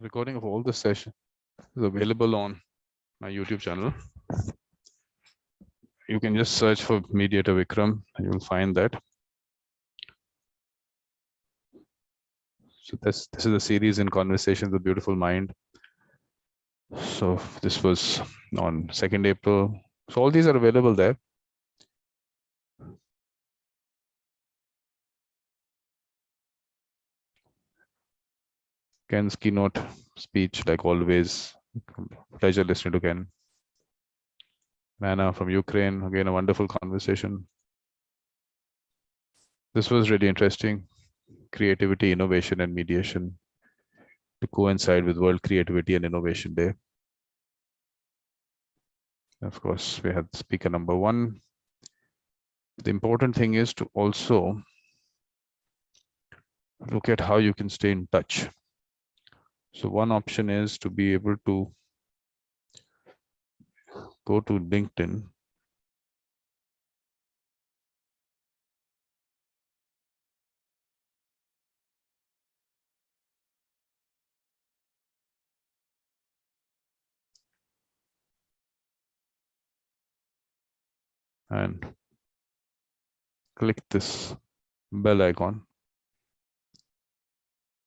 Recording of all the session is available on my YouTube channel. You can just search for Mediator Vikram and you'll find that. So this is a series in Conversations with Beautiful Mind. So this was on 2nd April. So all these are available there. Ken's keynote speech, like always. Pleasure listening to Ken. Nana from Ukraine, again, a wonderful conversation. This was really interesting. Creativity, innovation, and mediation to coincide with World Creativity and Innovation Day. Of course, we had speaker number 1. The important thing is to also look at how you can stay in touch. So one option is to be able to go to LinkedIn and click this bell icon.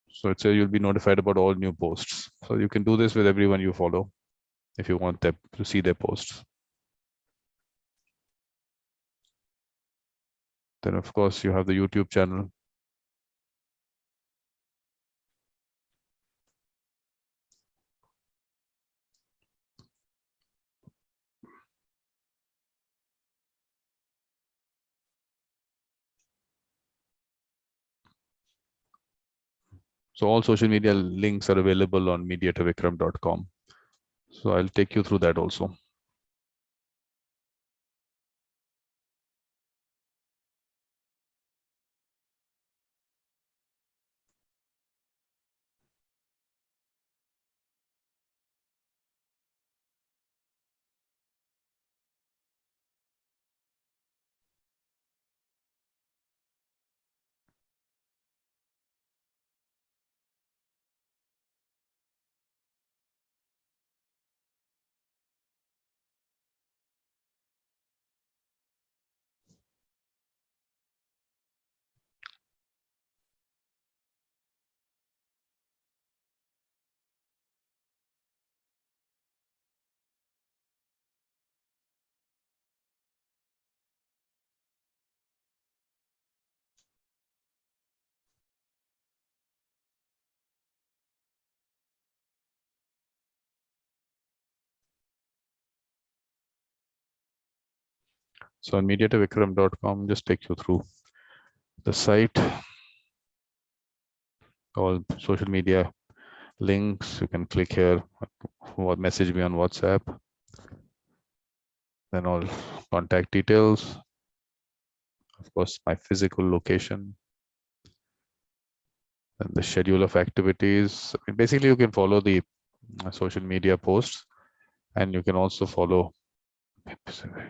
So it says you'll be notified about all new posts. So you can do this with everyone you follow if you want them to see their posts. Then of course you have the YouTube channel. So all social media links are available on mediatorvikram.com. So I'll take you through that also. So on mediatorvikram.com, just take you through the site, all social media links. You can click here, or message me on WhatsApp. Then all contact details. Of course, my physical location. And the schedule of activities. Basically, you can follow the social media posts, and you can also follow.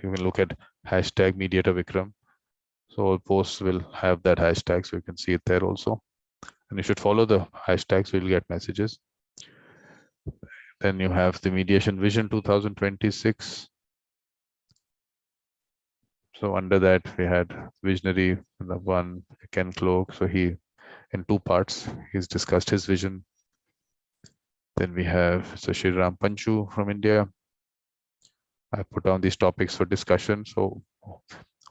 You can look at hashtag Mediator Vikram. So all posts will have that hashtag, so you can see it there also. And you should follow the hashtags, so you'll get messages. Then you have the Mediation Vision 2026. So under that, we had visionary, the one, Ken Cloke. So he, in 2 parts, he's discussed his vision. Then we have Sriram Panchu from India. I put down these topics for discussion. So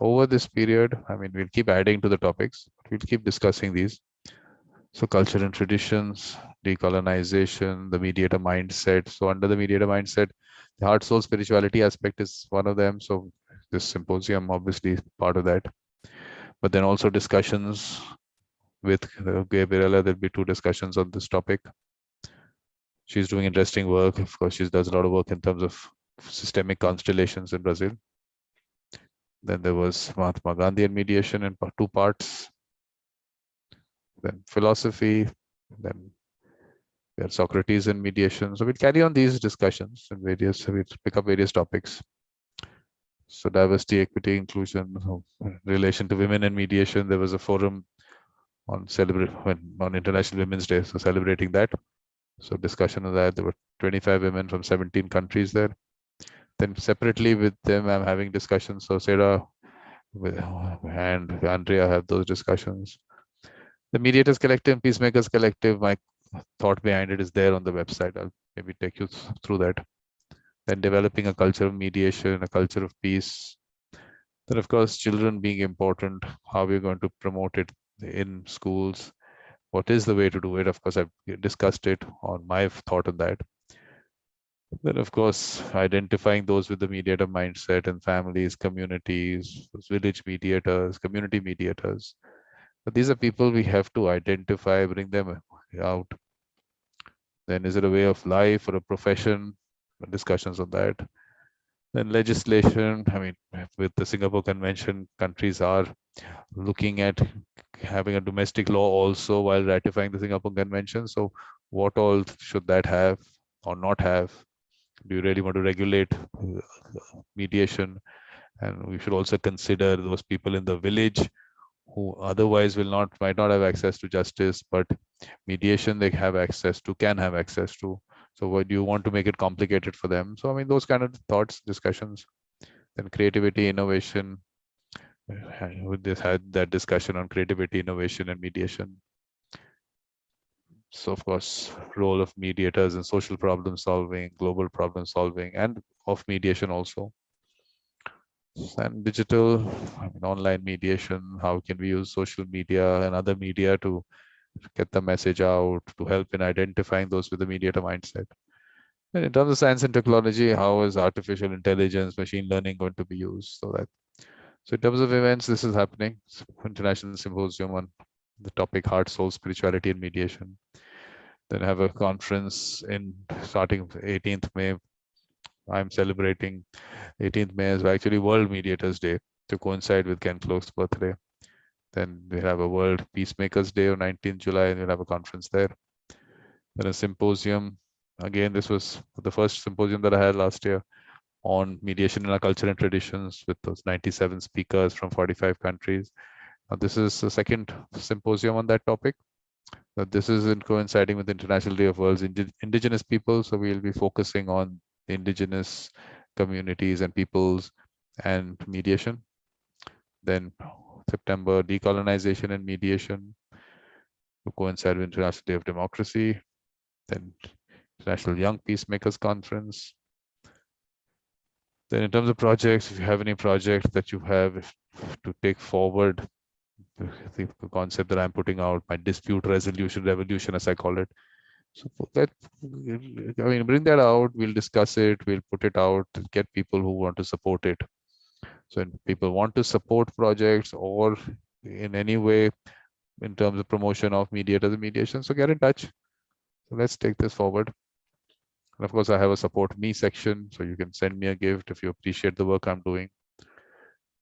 over this period, I mean, we'll keep adding to the topics, but we'll keep discussing these. So culture and traditions, decolonization, the mediator mindset. So under the mediator mindset, the heart, soul, spirituality aspect is one of them. So this symposium obviously is part of that. But then also discussions with Gabriela. There'll be 2 discussions on this topic. She's doing interesting work. Of course, she does a lot of work in terms of systemic constellations in Brazil. Then there was Mahatma Gandhi and mediation in 2 parts. Then philosophy. Then we had Socrates and mediation. So we'll carry on these discussions and we'll pick up various topics. So diversity, equity, inclusion, relation to women and mediation. There was a forum on International Women's Day, so celebrating that. So discussion of that, there were 25 women from 17 countries there. Then separately with them, I'm having discussions. So Sarah and Andrea have those discussions. The Mediators Collective and Peacemakers Collective, my thought behind it is there on the website. I'll maybe take you through that. Then developing a culture of mediation, a culture of peace. Then, of course, children being important, how we're going to promote it in schools. What is the way to do it? Of course, I've discussed it on my thought on that. Then, of course, identifying those with the mediator mindset and families, communities, village mediators, community mediators. But these are people we have to identify, bring them out. Then is it a way of life or a profession? Discussions on that. Then legislation, I mean, with the Singapore Convention, countries are looking at having a domestic law also while ratifying the Singapore Convention. So what all should that have or not have? Do you really want to regulate mediation? And we should also consider those people in the village who otherwise might not have access to justice, but mediation they have access to, can have access to. So what do you want to make it complicated for them? So I mean, those kind of thoughts, discussions. Then creativity, innovation. With this had that discussion on creativity, innovation, and mediation. So of course, role of mediators in social problem solving, global problem solving, and of mediation also. And digital, I mean, online mediation. How can we use social media and other media to get the message out, to help in identifying those with the mediator mindset? And in terms of science and technology, how is artificial intelligence, machine learning going to be used? So in terms of events, this is happening. International Symposium on the topic Heart, Soul, Spirituality, and Mediation. Then I have a conference in starting 18th May. I'm celebrating 18th May as actually World Mediators Day to coincide with Ken Cloke's birthday. Then we have a World Peacemakers Day on 19th July, and we'll have a conference there. Then a symposium. Again, this was the first symposium that I had last year on mediation in our culture and traditions with those 97 speakers from 45 countries. Now, this is the second symposium on that topic. This is in coinciding with the International Day of World's Indigenous People. So we'll be focusing on the indigenous communities and peoples and mediation. Then September, decolonization and mediation to coincide with International Day of Democracy. Then International Young Peacemakers Conference. Then in terms of projects, if you have any projects that you have to take forward, the concept that I'm putting out, my dispute resolution revolution, as I call it. So that, I mean, bring that out, we'll discuss it, we'll put it out, get people who want to support it. So if people want to support projects or in any way in terms of promotion of mediators and mediation, so get in touch. So let's take this forward. And of course, I have a support me section, so you can send me a gift if you appreciate the work I'm doing.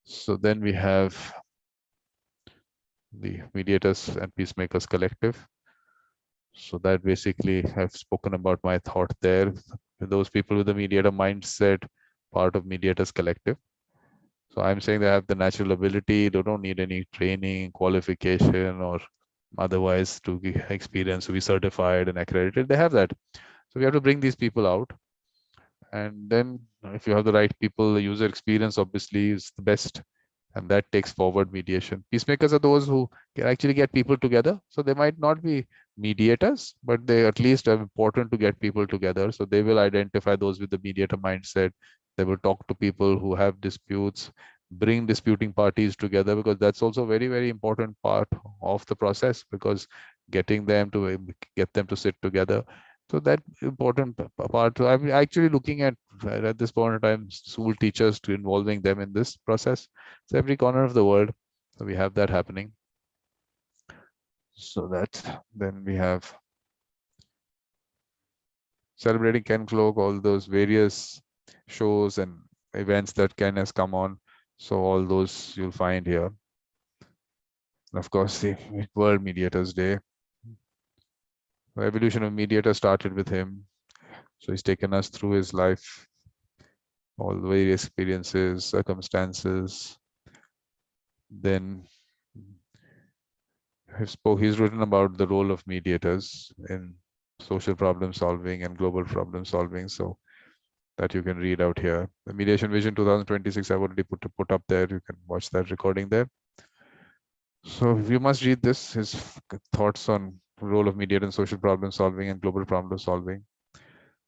So then we have the Mediators and Peacemakers Collective. So that basically I've spoken about my thought there. Those people with the mediator mindset, part of Mediators Collective. So I'm saying they have the natural ability, they don't need any training, qualification, or otherwise to experience to be certified and accredited. They have that. So we have to bring these people out. And then if you have the right people, the user experience obviously is the best. And that takes forward mediation. Peacemakers are those who can actually get people together. So they might not be mediators, but they at least are important to get people together. So they will identify those with the mediator mindset. They will talk to people who have disputes, bring disputing parties together, because that's also a very, very important part of the process, because getting them to get them to sit together. So that important part, I'm actually looking at this point in time, school teachers to involving them in this process. So every corner of the world, so we have that happening. So that then we have celebrating Ken Cloke, all those various shows and events that Ken has come on. So all those you'll find here. And of course, the World Mediators Day. The evolution of mediator started with him. So he's taken us through his life, all the various experiences, circumstances. Then he's written about the role of mediators in social problem solving and global problem solving. So that you can read out here. The Mediation Vision 2026, I've already put up there. You can watch that recording there. So you must read this, his thoughts on role of mediator in social problem solving and global problem solving.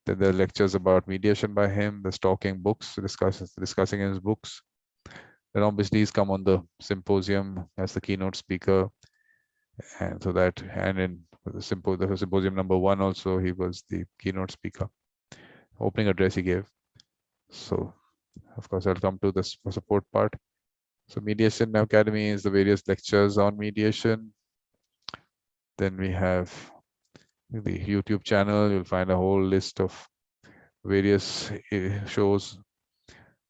Then there are lectures about mediation by him. There's talking books, discussing his books. Then obviously he's come on the symposium as the keynote speaker. And so that, and in the symposium number 1 also, he was the keynote speaker. Opening address he gave. So of course, I'll come to the support part. So Mediation Academy is the various lectures on mediation. Then we have the YouTube channel. You'll find a whole list of various shows.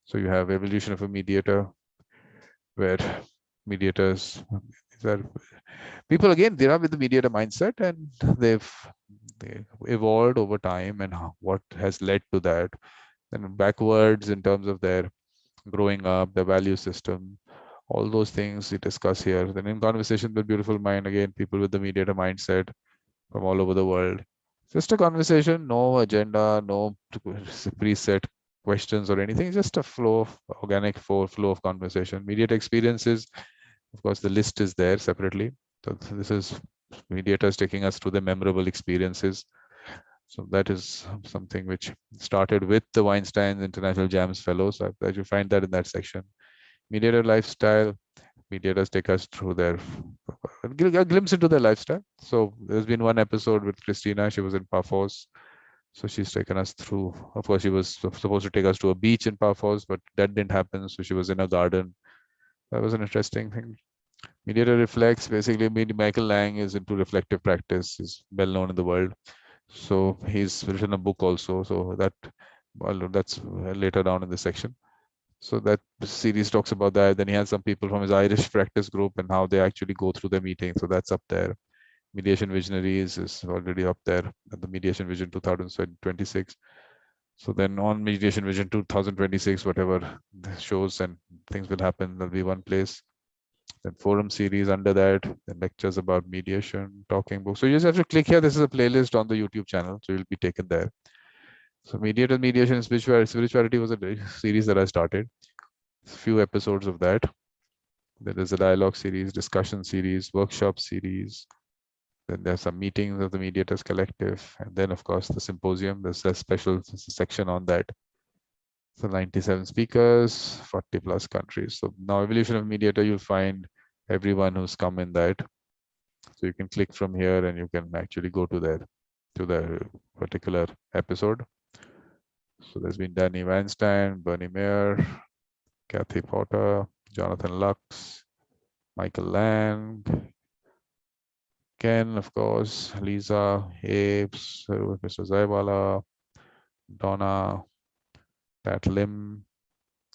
So you have Evolution of a Mediator, where mediators, people again, they are with the mediator mindset, and they've evolved over time, and what has led to that, and backwards in terms of their growing up, their value system, all those things we discuss here. Then in Conversation with Beautiful Mind, again, people with the mediator mindset from all over the world. Just a conversation, no agenda, no preset questions or anything, just a flow of organic flow of conversation. Mediator experiences, of course, the list is there separately. So this is mediators taking us through the memorable experiences. So that is something which started with the Weinstein's International Jams Fellows. That you find that in that section. Mediator lifestyle, mediators take us through a glimpse into their lifestyle. So there's been one episode with Christina. She was in Paphos. So she's taken us through. Of course, she was supposed to take us to a beach in Paphos, but that didn't happen. So she was in a garden. That was an interesting thing. Mediator reflects. Basically, Michael Lang is into reflective practice. He's well known in the world. So he's written a book also. So that's later down in the section. So that series talks about that. Then he has some people from his Irish practice group and how they actually go through the meeting. So that's up there. Mediation Visionaries is already up there at the Mediation Vision 2026. So then on Mediation Vision 2026, whatever shows and things will happen, there'll be one place. Then forum series under that, then lectures about mediation, talking books. So you just have to click here. This is a playlist on the YouTube channel. So you'll be taken there. So Mediator, Mediation, and Spirituality was a series that I started. A few episodes of that. There is a dialogue series, discussion series, workshop series. Then there's some meetings of the Mediators Collective. And then, of course, the Symposium. There's a special section on that. So 97 speakers, 40 plus countries. So now Evolution of Mediator, you'll find everyone who's come in that. So you can click from here and you can actually go to the particular episode. So there's been Danny Weinstein, Bernie Mayer, Kathy Potter, Jonathan Lux, Michael Lang, Ken, of course, Lisa, Apes, Mr. Zaibala, Donna, Pat Lim,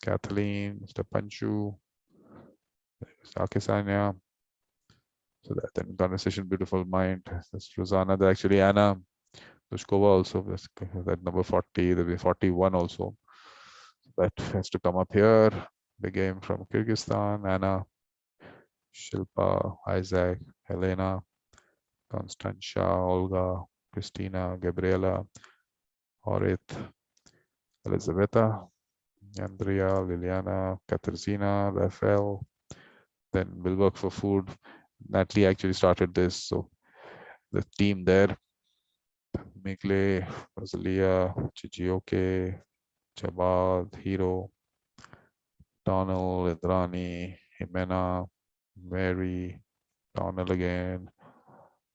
Kathleen, Mr. Panchu, Mr. Akisanya. So that then Conversation Beautiful Mind. That's Rosanna. That's actually Anna Dushkova also. That's that number 40. There'll be 41 also. That has to come up here. The game from Kyrgyzstan. Anna, Shilpa, Isaac, Helena, Constantia, Olga, Christina, Gabriela, Orith, Elizaveta, Andrea, Liliana, Katarzyna, Rafael. Then we'll work for food. Natalie actually started this, so the team there: Migle, Rosalia, Chijioke, Jabad, Hero, Donald, Indrani, Jimena, Mary, Donald again,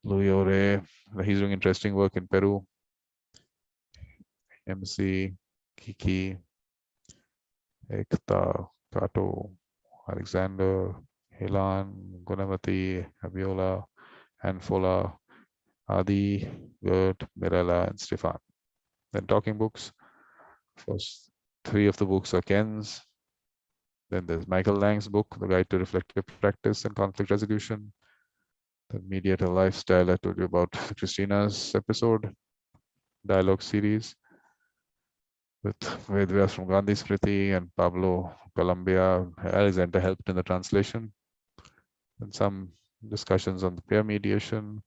Louis Ore. He's doing interesting work in Peru. MC, Kiki, Ekta, Kato, Alexander, Helan, Gunamati, Abiola, Anfola, Adi, Gert, Mirella, and Stefan. Then talking books. First 3 of the books are Ken's. Then there's Michael Lang's book, The Guide to Reflective Practice and Conflict Resolution. The Mediator Lifestyle, I told you about Christina's episode. Dialogue series with Vedvyas from Gandhi Smriti and Pablo Colombia. Alexander helped in the translation. And some discussions on the peer mediation.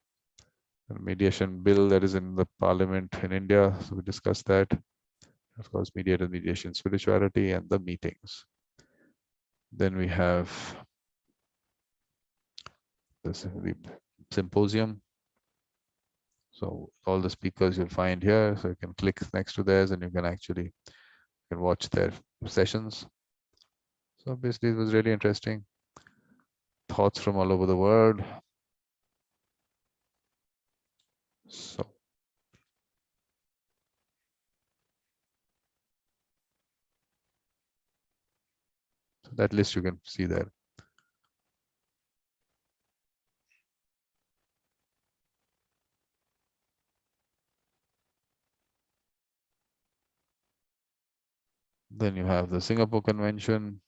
The mediation bill that is in the parliament in India. So we discussed that. Of course, mediator, mediation, spirituality, and the meetings. Then we have this the symposium. So all the speakers you'll find here. So you can click next to theirs and you can actually watch their sessions. So basically, it was really interesting. Thoughts from all over the world. So that list you can see there. Then you have the Singapore Convention.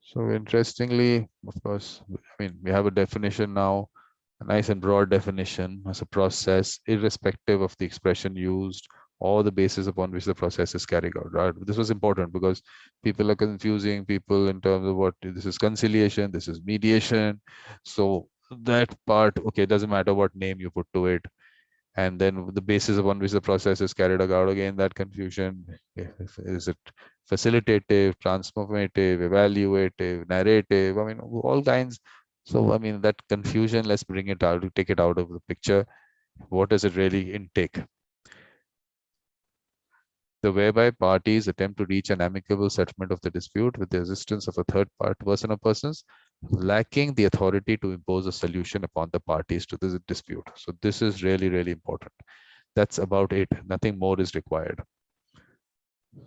So interestingly, of course, I mean, we have a definition now, a nice and broad definition as a process, irrespective of the expression used or the basis upon which the process is carried out. Right? This was important because people are confusing people in terms of what this is conciliation, this is mediation. So that part, okay, it doesn't matter what name you put to it. And then the basis upon which the process is carried out, again, that confusion. Is it facilitative, transformative, evaluative, narrative? I mean, all kinds. So, I mean, that confusion, let's bring it out, take it out of the picture. What does it really intake? The whereby parties attempt to reach an amicable settlement of the dispute with the assistance of a third person or persons lacking the authority to impose a solution upon the parties to the dispute. So this is really, really important. That's about it. Nothing more is required.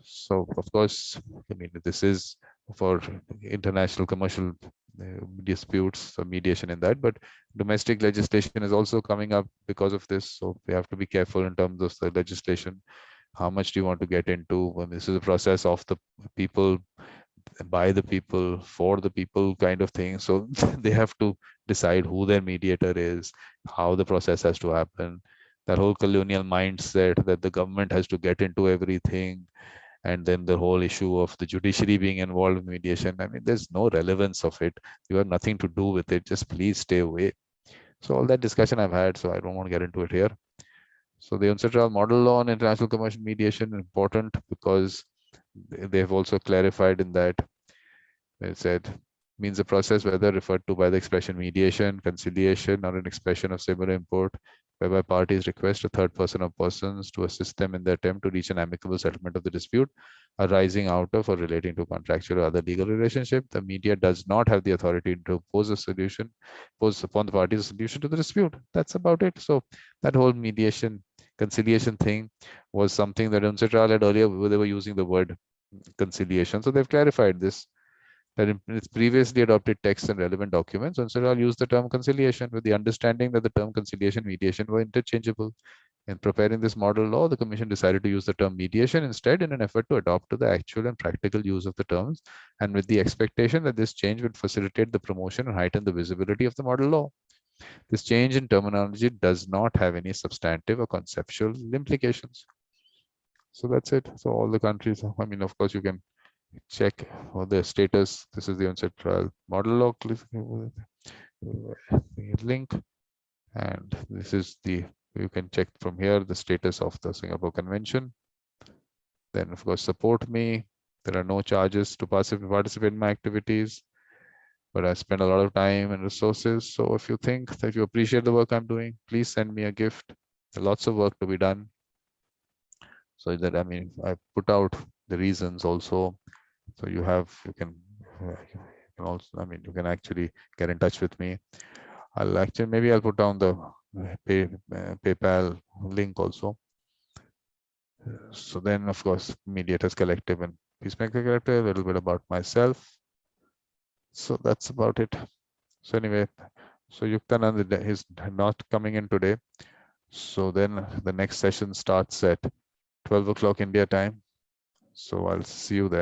So of course, I mean, this is for international commercial disputes, so mediation in that, but domestic legislation is also coming up because of this. So we have to be careful in terms of the legislation. How much do you want to get into? When this is a process of the people, by the people, for the people kind of thing. So they have to decide who their mediator is, how the process has to happen. That whole colonial mindset that the government has to get into everything. And then the whole issue of the judiciary being involved in mediation. I mean, there's no relevance of it. You have nothing to do with it. Just please stay away. So all that discussion I've had, so I don't want to get into it here. So the UNCITRAL model law on international commercial mediation is important because they have also clarified in that it said means a process whether referred to by the expression mediation, conciliation, or an expression of similar import, whereby parties request a third person or persons to assist them in their attempt to reach an amicable settlement of the dispute arising out of or relating to contractual or other legal relationship. The media does not have the authority to impose a solution, impose upon the parties a solution to the dispute. That's about it. So that whole mediation, conciliation thing was something that UNCITRAL had earlier, they were using the word conciliation. So they've clarified this, that in its previously adopted texts and relevant documents, UNCITRAL used the term conciliation with the understanding that the term conciliation mediation were interchangeable. In preparing this model law, the Commission decided to use the term mediation instead in an effort to adopt to the actual and practical use of the terms, and with the expectation that this change would facilitate the promotion and heighten the visibility of the model law. This change in terminology does not have any substantive or conceptual implications. So that's it. So all the countries, I mean, of course, you can check for the status. This is the UNCITRAL model law. Click link, and this is the, you can check from here the status of the Singapore Convention. Then of course support me. There are no charges to participate in my activities, but I spend a lot of time and resources. So if you think that you appreciate the work I'm doing, please send me a gift. There's lots of work to be done. So that, I mean, I put out the reasons also. So you can also, I mean, you can actually get in touch with me. Maybe I'll put down the PayPal link also. So then, of course, Mediators Collective and Peacemaker Collective, a little bit about myself. So that's about it. So anyway, so Yuktananda is not coming in today. So then the next session starts at 12 o'clock India time. So I'll see you there.